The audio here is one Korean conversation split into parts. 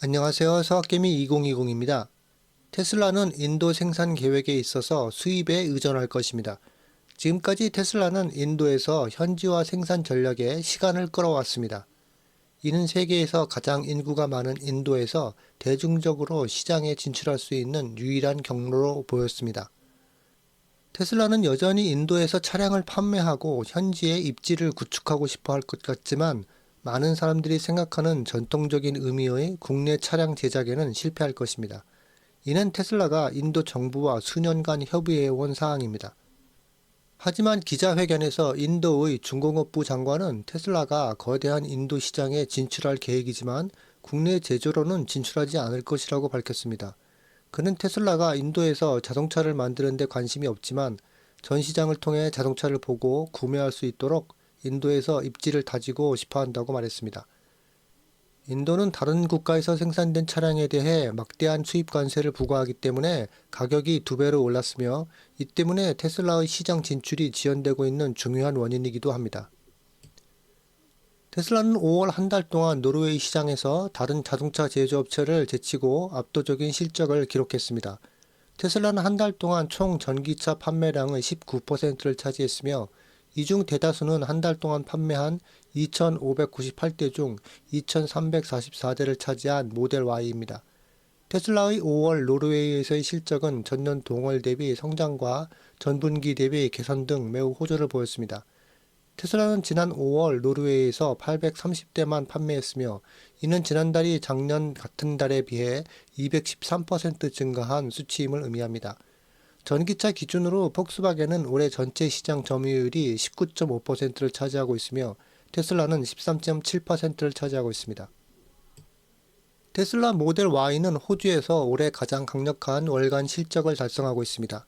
안녕하세요. 서학개미 2020입니다. 테슬라는 인도 생산 계획에 있어서 수입에 의존할 것입니다. 지금까지 테슬라는 인도에서 현지화 생산 전략에 시간을 끌어왔습니다. 이는 세계에서 가장 인구가 많은 인도에서 대중적으로 시장에 진출할 수 있는 유일한 경로로 보였습니다. 테슬라는 여전히 인도에서 차량을 판매하고 현지에 입지를 구축하고 싶어 할 것 같지만 많은 사람들이 생각하는 전통적인 의미의 국내 차량 제작에는 실패할 것입니다. 이는 테슬라가 인도 정부와 수년간 협의해온 사항입니다. 하지만 기자회견에서 인도의 중공업부 장관은 테슬라가 거대한 인도 시장에 진출할 계획이지만 국내 제조로는 진출하지 않을 것이라고 밝혔습니다. 그는 테슬라가 인도에서 자동차를 만드는 데 관심이 없지만 전 시장을 통해 자동차를 보고 구매할 수 있도록 인도에서 입지를 다지고 싶어 한다고 말했습니다. 인도는 다른 국가에서 생산된 차량에 대해 막대한 수입 관세를 부과하기 때문에 가격이 2배로 올랐으며 이 때문에 테슬라의 시장 진출이 지연되고 있는 중요한 원인이기도 합니다. 테슬라는 5월 한 달 동안 노르웨이 시장에서 다른 자동차 제조업체를 제치고 압도적인 실적을 기록했습니다. 테슬라는 한 달 동안 총 전기차 판매량의 19%를 차지했으며 이 중 대다수는 한 달 동안 판매한 2,598대 중 2,344대를 차지한 모델 Y입니다. 테슬라의 5월 노르웨이에서의 실적은 전년 동월 대비 성장과 전분기 대비 개선 등 매우 호조를 보였습니다. 테슬라는 지난 5월 노르웨이에서 830대만 판매했으며 이는 지난달이 작년 같은 달에 비해 213% 증가한 수치임을 의미합니다. 전기차 기준으로 폭스바겐은 올해 전체 시장 점유율이 19.5%를 차지하고 있으며 테슬라는 13.7%를 차지하고 있습니다. 테슬라 모델 Y는 호주에서 올해 가장 강력한 월간 실적을 달성하고 있습니다.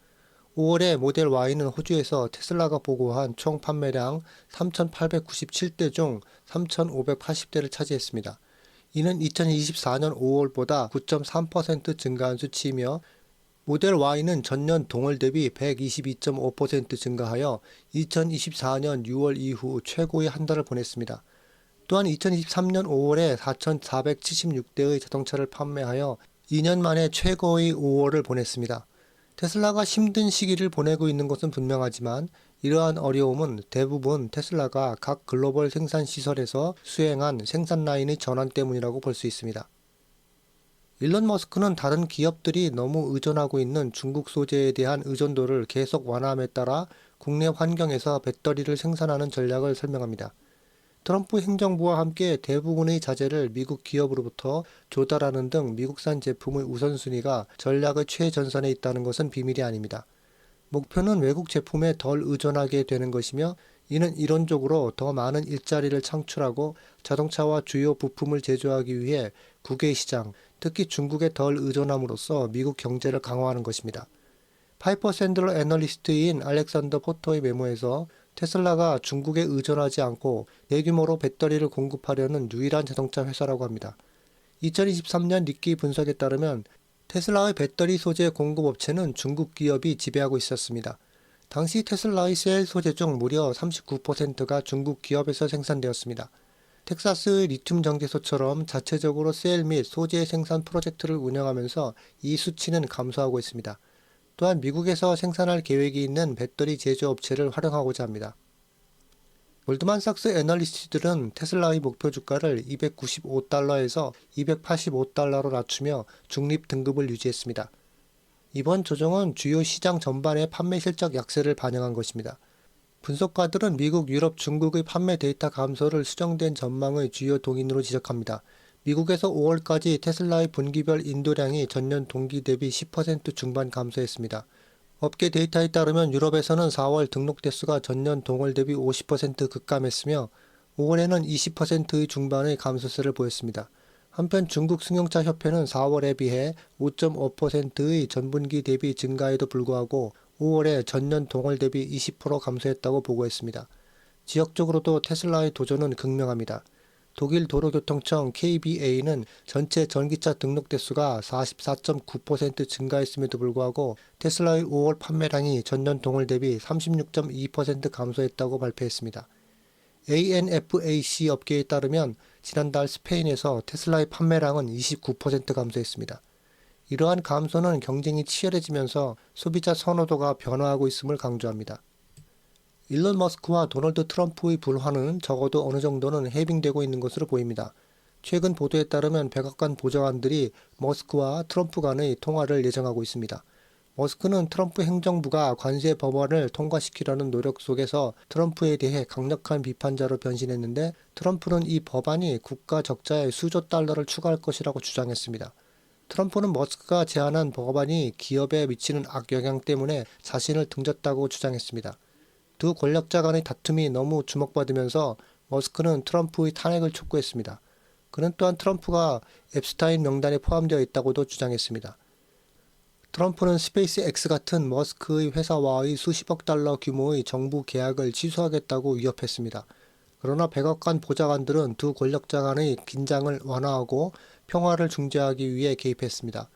5월에 모델 Y는 호주에서 테슬라가 보고한 총 판매량 3,897대 중 3,580대를 차지했습니다. 이는 2024년 5월보다 9.3% 증가한 수치이며 모델 Y는 전년 동월 대비 122.5% 증가하여 2024년 6월 이후 최고의 한 달을 보냈습니다. 또한 2023년 5월에 4,476대의 자동차를 판매하여 2년 만에 최고의 5월을 보냈습니다. 테슬라가 힘든 시기를 보내고 있는 것은 분명하지만 이러한 어려움은 대부분 테슬라가 각 글로벌 생산 시설에서 수행한 생산 라인의 전환 때문이라고 볼 수 있습니다. 일론 머스크는 다른 기업들이 너무 의존하고 있는 중국 소재에 대한 의존도를 계속 완화함에 따라 국내 환경에서 배터리를 생산하는 전략을 설명합니다. 트럼프 행정부와 함께 대부분의 자재를 미국 기업으로부터 조달하는 등 미국산 제품의 우선순위가 전략의 최전선에 있다는 것은 비밀이 아닙니다. 목표는 외국 제품에 덜 의존하게 되는 것이며 이는 이론적으로 더 많은 일자리를 창출하고 자동차와 주요 부품을 제조하기 위해 국외 시장, 특히 중국에 덜 의존함으로써 미국 경제를 강화하는 것입니다. 파이퍼 샌들러 애널리스트인 알렉산더 포터의 메모에서 테슬라가 중국에 의존하지 않고 대규모로 배터리를 공급하려는 유일한 자동차 회사라고 합니다. 2023년 니케이 분석에 따르면 테슬라의 배터리 소재 공급 업체는 중국 기업이 지배하고 있었습니다. 당시 테슬라의 셀 소재 중 무려 39%가 중국 기업에서 생산되었습니다. 텍사스의 리튬 정제소처럼 자체적으로 셀 및 소재 생산 프로젝트를 운영하면서 이 수치는 감소하고 있습니다. 또한 미국에서 생산할 계획이 있는 배터리 제조업체를 활용하고자 합니다. 골드만삭스 애널리스트들은 테슬라의 목표 주가를 295달러에서 285달러로 낮추며 중립 등급을 유지했습니다. 이번 조정은 주요 시장 전반의 판매 실적 약세를 반영한 것입니다. 분석가들은 미국, 유럽, 중국의 판매 데이터 감소를 수정된 전망의 주요 동인으로 지적합니다. 미국에서 5월까지 테슬라의 분기별 인도량이 전년 동기 대비 10% 중반 감소했습니다. 업계 데이터에 따르면 유럽에서는 4월 등록 대수가 전년 동월 대비 50% 급감했으며 5월에는 20%의 중반의 감소세를 보였습니다. 한편 중국 승용차 협회는 4월에 비해 5.5%의 전분기 대비 증가에도 불구하고 5월에 전년 동월 대비 20% 감소했다고 보고했습니다. 지역적으로도 테슬라의 도전은 극명합니다. 독일 도로교통청 KBA는 전체 전기차 등록 대수가 44.9% 증가했음에도 불구하고 테슬라의 5월 판매량이 전년 동월 대비 36.2% 감소했다고 발표했습니다. ANFAC 업계에 따르면 지난달 스페인에서 테슬라의 판매량은 29% 감소했습니다. 이러한 감소는 경쟁이 치열해지면서 소비자 선호도가 변화하고 있음을 강조합니다. 일론 머스크와 도널드 트럼프의 불화는 적어도 어느 정도는 해빙되고 있는 것으로 보입니다. 최근 보도에 따르면 백악관 보좌관들이 머스크와 트럼프 간의 통화를 예정하고 있습니다. 머스크는 트럼프 행정부가 관세 법안을 통과시키려는 노력 속에서 트럼프에 대해 강력한 비판자로 변신했는데, 트럼프는 이 법안이 국가 적자에 수조 달러를 추가할 것이라고 주장했습니다. 트럼프는 머스크가 제안한 법안이 기업에 미치는 악영향 때문에 자신을 등졌다고 주장했습니다. 두 권력자 간의 다툼이 너무 주목받으면서 머스크는 트럼프의 탄핵을 촉구했습니다. 그는 또한 트럼프가 앱스타인 명단에 포함되어 있다고도 주장했습니다. 트럼프는 스페이스X 같은 머스크의 회사와의 수십억 달러 규모의 정부 계약을 취소하겠다고 위협했습니다. 그러나 백악관 보좌관들은 두 권력자 간의 긴장을 완화하고 평화를 중재하기 위해 개입했습니다.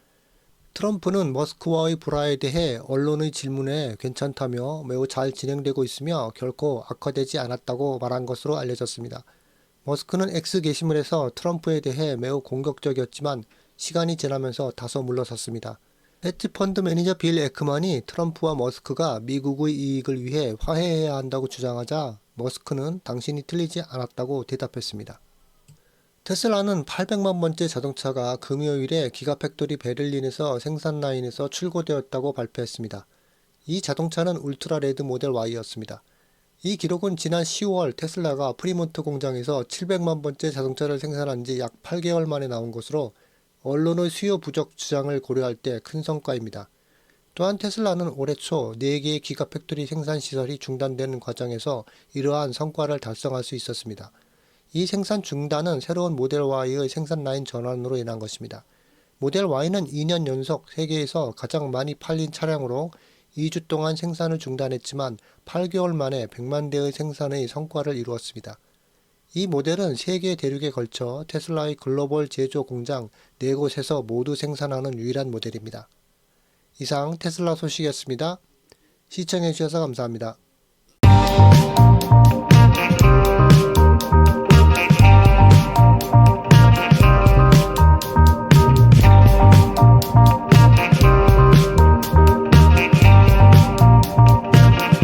트럼프는 머스크와의 불화에 대해 언론의 질문에 괜찮다며 매우 잘 진행되고 있으며 결코 악화되지 않았다고 말한 것으로 알려졌습니다. 머스크는 X 게시물에서 트럼프에 대해 매우 공격적이었지만 시간이 지나면서 다소 물러섰습니다. 헤지펀드 매니저 빌 에크만이 트럼프와 머스크가 미국의 이익을 위해 화해해야 한다고 주장하자 머스크는 당신이 틀리지 않았다고 대답했습니다. 테슬라는 800만 번째 자동차가 금요일에 기가팩토리 베를린에서 생산 라인에서 출고되었다고 발표했습니다. 이 자동차는 울트라 레드 모델 Y였습니다. 이 기록은 지난 10월 테슬라가 프리몬트 공장에서 700만 번째 자동차를 생산한 지 약 8개월 만에 나온 것으로 언론의 수요 부족 주장을 고려할 때 큰 성과입니다. 또한 테슬라는 올해 초 4개의 기가팩토리 생산 시설이 중단되는 과정에서 이러한 성과를 달성할 수 있었습니다. 이 생산 중단은 새로운 모델 Y의 생산 라인 전환으로 인한 것입니다. 모델 Y는 2년 연속 세계에서 가장 많이 팔린 차량으로 2주 동안 생산을 중단했지만 8개월 만에 100만 대의 생산의 성과를 이루었습니다. 이 모델은 세계 대륙에 걸쳐 테슬라의 글로벌 제조 공장 4곳에서 모두 생산하는 유일한 모델입니다. 이상 테슬라 소식이었습니다. 시청해주셔서 감사합니다.